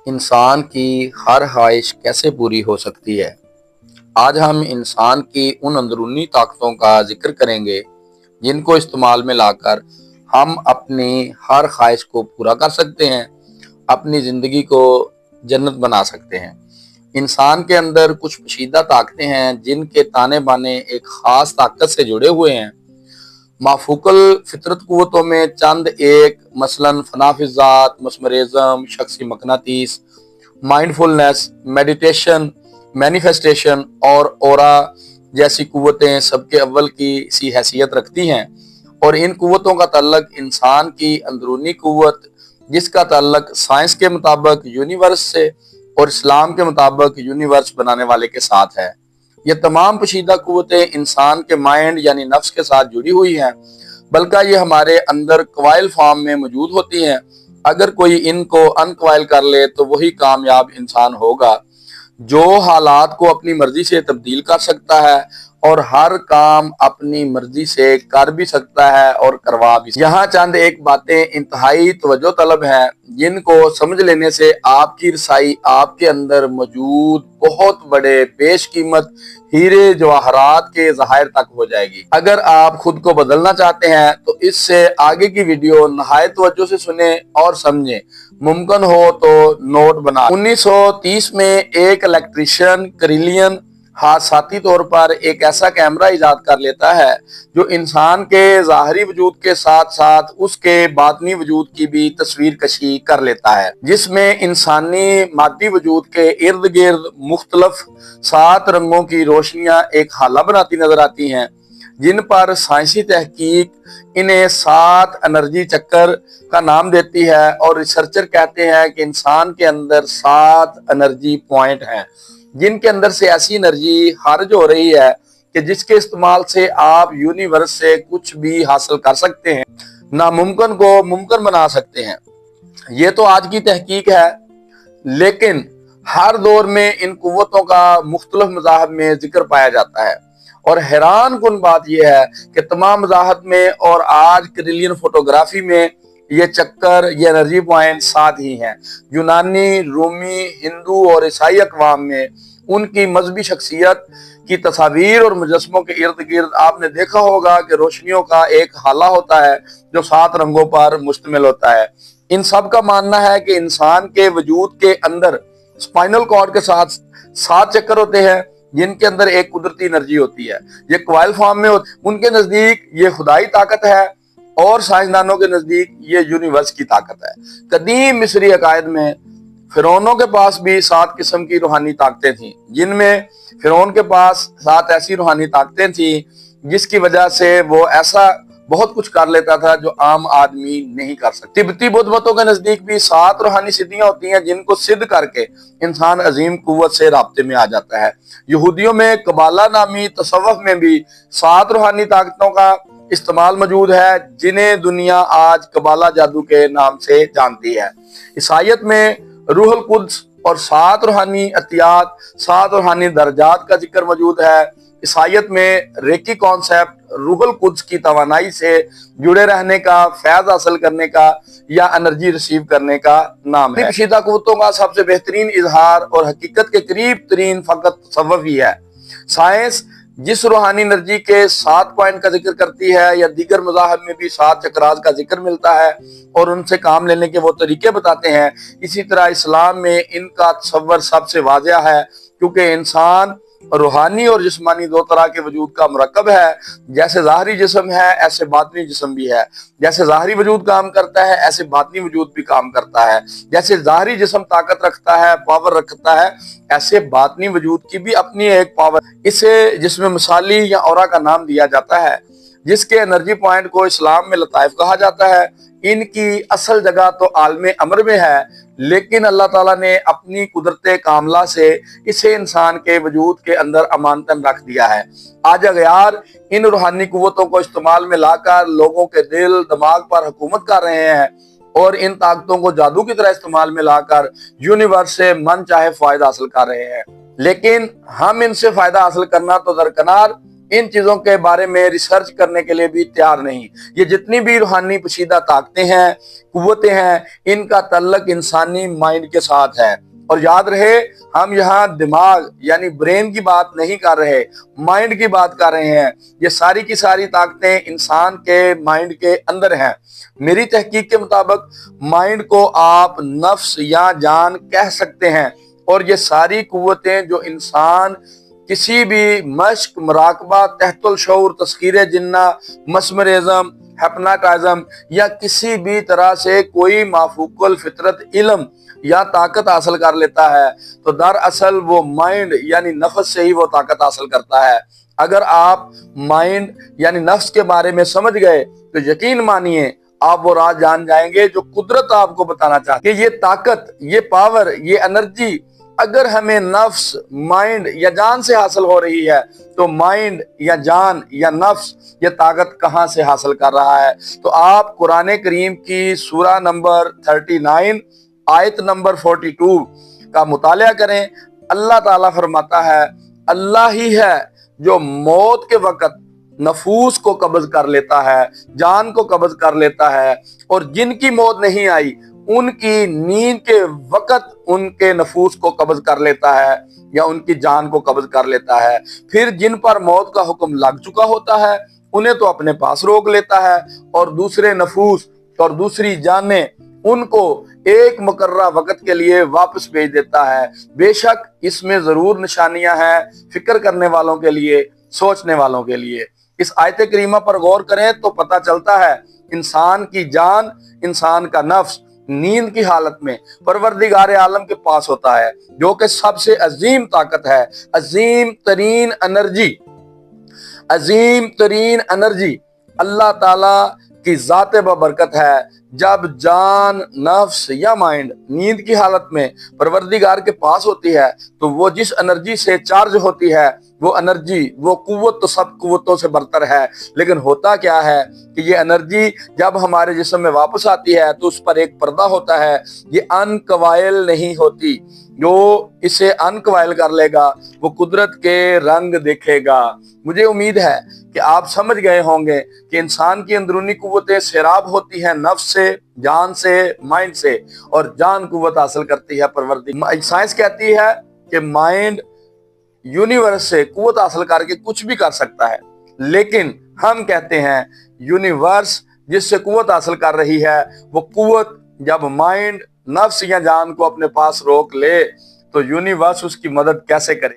انسان کی ہر خواہش کیسے پوری ہو سکتی ہے؟ آج ہم انسان کی ان اندرونی طاقتوں کا ذکر کریں گے جن کو استعمال میں لا کر ہم اپنی ہر خواہش کو پورا کر سکتے ہیں، اپنی زندگی کو جنت بنا سکتے ہیں۔ انسان کے اندر کچھ پوشیدہ طاقتیں ہیں جن کے تانے بانے ایک خاص طاقت سے جڑے ہوئے ہیں۔ مافوق الفطرت قوتوں میں چند ایک مثلاً فنا فی الذات، مسمرزم، شخصی مقناطیس، مائنڈفلنس، میڈیٹیشن، مینیفیسٹیشن اور اورا جیسی قوتیں سب کے اول کی سی حیثیت رکھتی ہیں، اور ان قوتوں کا تعلق انسان کی اندرونی قوت جس کا تعلق سائنس کے مطابق یونیورس سے اور اسلام کے مطابق یونیورس بنانے والے کے ساتھ ہے۔ یہ تمام پوشیدہ قوتیں انسان کے مائنڈ یعنی نفس کے ساتھ جڑی ہوئی ہیں، بلکہ یہ ہمارے اندر کوائل فارم میں موجود ہوتی ہیں۔ اگر کوئی ان کو انکوائل کر لے تو وہی کامیاب انسان ہوگا جو حالات کو اپنی مرضی سے تبدیل کر سکتا ہے اور ہر کام اپنی مرضی سے کر بھی سکتا ہے اور کروا بھی سکتا ہے۔ یہاں چند ایک باتیں انتہائی توجہ طلب ہیں جن کو سمجھ لینے سے آپ کی رسائی آپ کے اندر موجود بہت بڑے بیش قیمت ہیرے جواہرات کے ذخائر تک ہو جائے گی۔ اگر آپ خود کو بدلنا چاہتے ہیں تو اس سے آگے کی ویڈیو نہایت توجہ سے سنیں اور سمجھیں، ممکن ہو تو نوٹ بنا۔ 1930 میں ایک الیکٹریشین کریلین حادثاتی طور پر ایک ایسا کیمرہ ایجاد کر لیتا ہے جو انسان کے ظاہری وجود کے ساتھ ساتھ اس کے باطنی وجود کی بھی تصویر کشی کر لیتا ہے، جس میں انسانی مادی وجود کے ارد گرد مختلف 7 رنگوں کی روشنیاں ایک حالہ بناتی نظر آتی ہیں، جن پر سائنسی تحقیق انہیں 7 انرجی چکر کا نام دیتی ہے، اور ریسرچر کہتے ہیں کہ انسان کے اندر 7 انرجی پوائنٹ ہیں جن کے اندر سے ایسی انرجی خارج ہو رہی ہے کہ جس کے استعمال سے آپ یونیورس سے کچھ بھی حاصل کر سکتے ہیں، ناممکن کو ممکن بنا سکتے ہیں۔ یہ تو آج کی تحقیق ہے، لیکن ہر دور میں ان قوتوں کا مختلف مذاہب میں ذکر پایا جاتا ہے، اور حیران کن بات یہ ہے کہ تمام مذاہب میں اور آج کریلین فوٹوگرافی میں یہ چکر، یہ انرجی پوائنٹ 7 ہی ہیں۔ یونانی، رومی، ہندو اور عیسائی اقوام میں ان کی مذہبی شخصیت کی تصاویر اور مجسموں کے ارد گرد آپ نے دیکھا ہوگا کہ روشنیوں کا ایک حالہ ہوتا ہے جو 7 رنگوں پر مشتمل ہوتا ہے۔ ان سب کا ماننا ہے کہ انسان کے وجود کے اندر اسپائنل کارڈ کے ساتھ 7 چکر ہوتے ہیں جن کے اندر ایک قدرتی انرجی ہوتی ہے، یہ کوائل فارم میں ہوتی ہے۔ ان کے نزدیک یہ خدائی طاقت ہے اور سائنسدانوں کے نزدیک یہ یونیورس کی طاقت ہے۔ قدیم مصری عقائد میں فرعونوں کے پاس بھی 7 قسم کی روحانی طاقتیں تھیں، جن میں فرعون کے پاس 7 ایسی روحانی طاقتیں تھیں جس کی وجہ سے وہ ایسا بہت کچھ کر لیتا تھا جو عام آدمی نہیں کر سکتا۔ تبتی بدھ متوں کے نزدیک بھی 7 روحانی سدھیاں ہوتی ہیں جن کو سدھ کر کے انسان عظیم قوت سے رابطے میں آ جاتا ہے۔ یہودیوں میں قبالہ نامی تصوف میں بھی 7 روحانی طاقتوں کا استعمال موجود ہے جنہیں دنیا آج قبالہ جادو کے نام سے جانتی ہے۔ عیسائیت میں روح القدس اور 7 روحانی عطیات، 7 روحانی درجات کا ذکر موجود ہے۔ عیسائیت میں ریکی کانسیپٹ روح القدس کی توانائی سے جڑے رہنے کا، فیض حاصل کرنے کا یا انرجی ریسیو کرنے کا نام ہے۔ پوشیدہ قوتوں کا سب سے بہترین اظہار اور حقیقت کے قریب ترین فقط تصوف ہی ہے۔ سائنس جس روحانی انرجی کے 7 پوائنٹ کا ذکر کرتی ہے یا دیگر مذاہب میں بھی 7 چکرات کا ذکر ملتا ہے اور ان سے کام لینے کے وہ طریقے بتاتے ہیں، اسی طرح اسلام میں ان کا تصور سب سے واضح ہے، کیونکہ انسان روحانی اور جسمانی 2 طرح کے وجود کا مرکب ہے۔ جیسے ظاہری جسم ہے ایسے باطنی جسم بھی ہے، جیسے ظاہری وجود کام کرتا ہے ایسے باطنی وجود بھی کام کرتا ہے، جیسے ظاہری جسم طاقت رکھتا ہے، پاور رکھتا ہے، ایسے باطنی وجود کی بھی اپنی ایک پاور۔ اسے جسم مثالی یا اورا کا نام دیا جاتا ہے، جس کے انرجی پوائنٹ کو اسلام میں لطائف کہا جاتا ہے۔ ان کی اصل جگہ تو عالم امر میں ہے، لیکن اللہ تعالیٰ نے اپنی قدرت کاملہ سے اسے انسان کے وجود کے اندر امانتاً رکھ دیا ہے۔ آج اغیار ان روحانی قوتوں کو استعمال میں لا کر لوگوں کے دل دماغ پر حکومت کر رہے ہیں، اور ان طاقتوں کو جادو کی طرح استعمال میں لا کر یونیورس سے من چاہے فائدہ حاصل کر رہے ہیں۔ لیکن ہم ان سے فائدہ حاصل کرنا تو درکنار، ان چیزوں کے بارے میں ریسرچ کرنے کے لیے بھی تیار نہیں۔ یہ جتنی بھی روحانی پوشیدہ طاقتیں ہیں، قوتیں ہیں، ان کا تعلق انسانی مائنڈ کے ساتھ ہے۔ اور یاد رہے، ہم یہاں دماغ یعنی برین کی بات نہیں کر رہے، مائنڈ کی بات کر رہے ہیں۔ یہ ساری کی ساری طاقتیں انسان کے مائنڈ کے اندر ہیں۔ میری تحقیق کے مطابق مائنڈ کو آپ نفس یا جان کہہ سکتے ہیں، اور یہ ساری قوتیں جو انسان کسی بھی مشق، مراقبہ، تحت الشعور، تسخیر جنہ، مسمرزم، ہپناٹائزم یا کسی بھی طرح سے کوئی مافوق الفطرت علم یا طاقت حاصل کر لیتا ہے، تو دراصل وہ مائنڈ یعنی نفس سے ہی وہ طاقت حاصل کرتا ہے۔ اگر آپ مائنڈ یعنی نفس کے بارے میں سمجھ گئے تو یقین مانیے آپ وہ راز جان جائیں گے جو قدرت آپ کو بتانا چاہتی ہے۔ کہ یہ طاقت، یہ پاور، یہ انرجی اگر ہمیں نفس، مائنڈ یا جان سے حاصل ہو رہی ہے، تو مائنڈ یا جان یا نفس یہ طاقت کہاں سے حاصل کر رہا ہے؟ تو آپ قرآن کریم کی سورہ نمبر 39 آیت نمبر 42 کا مطالعہ کریں۔ اللہ تعالیٰ فرماتا ہے، اللہ ہی ہے جو موت کے وقت نفوس کو قبض کر لیتا ہے، جان کو قبض کر لیتا ہے، اور جن کی موت نہیں آئی ان کی نیند کے وقت ان کے نفوس کو قبض کر لیتا ہے یا ان کی جان کو قبض کر لیتا ہے۔ پھر جن پر موت کا حکم لگ چکا ہوتا ہے انہیں تو اپنے پاس روک لیتا ہے، اور دوسرے نفوس اور دوسری جانیں ان کو ایک مقررہ وقت کے لیے واپس بھیج دیتا ہے۔ بے شک اس میں ضرور نشانیاں ہیں فکر کرنے والوں کے لیے، سوچنے والوں کے لیے۔ اس آیت کریمہ پر غور کریں تو پتہ چلتا ہے انسان کی جان، انسان کا نفس نیند کی حالت میں پروردگار عالم کے پاس ہوتا ہے، جو کہ سب سے عظیم طاقت ہے، عظیم ترین انرجی، عظیم ترین انرجی اللہ تعالی کی ذات بابرکت ہے۔ جب جان، نفس یا مائنڈ نیند کی حالت میں پروردگار کے پاس ہوتی ہے تو وہ جس انرجی سے چارج ہوتی ہے، وہ انرجی، وہ قوت تو سب قوتوں سے برتر ہے، لیکن ہوتا کیا ہے کہ یہ انرجی جب ہمارے جسم میں واپس آتی ہے تو اس پر ایک پردہ ہوتا ہے، یہ انکوائل نہیں ہوتی۔ جو اسے انکوائل کر لے گا وہ قدرت کے رنگ دیکھے گا۔ مجھے امید ہے کہ آپ سمجھ گئے ہوں گے کہ انسان کی اندرونی قوتیں سیراب ہوتی ہیں نفس سے، جان سے، مائنڈ سے، اور جان قوت حاصل کرتی ہے پروردگار۔ سائنس کہتی ہے کہ مائنڈ یونیورس سے قوت حاصل کر کے کچھ بھی کر سکتا ہے، لیکن ہم کہتے ہیں یونیورس جس سے قوت حاصل کر رہی ہے، وہ قوت جب مائنڈ، نفس یا جان کو اپنے پاس روک لے تو یونیورس اس کی مدد کیسے کرے؟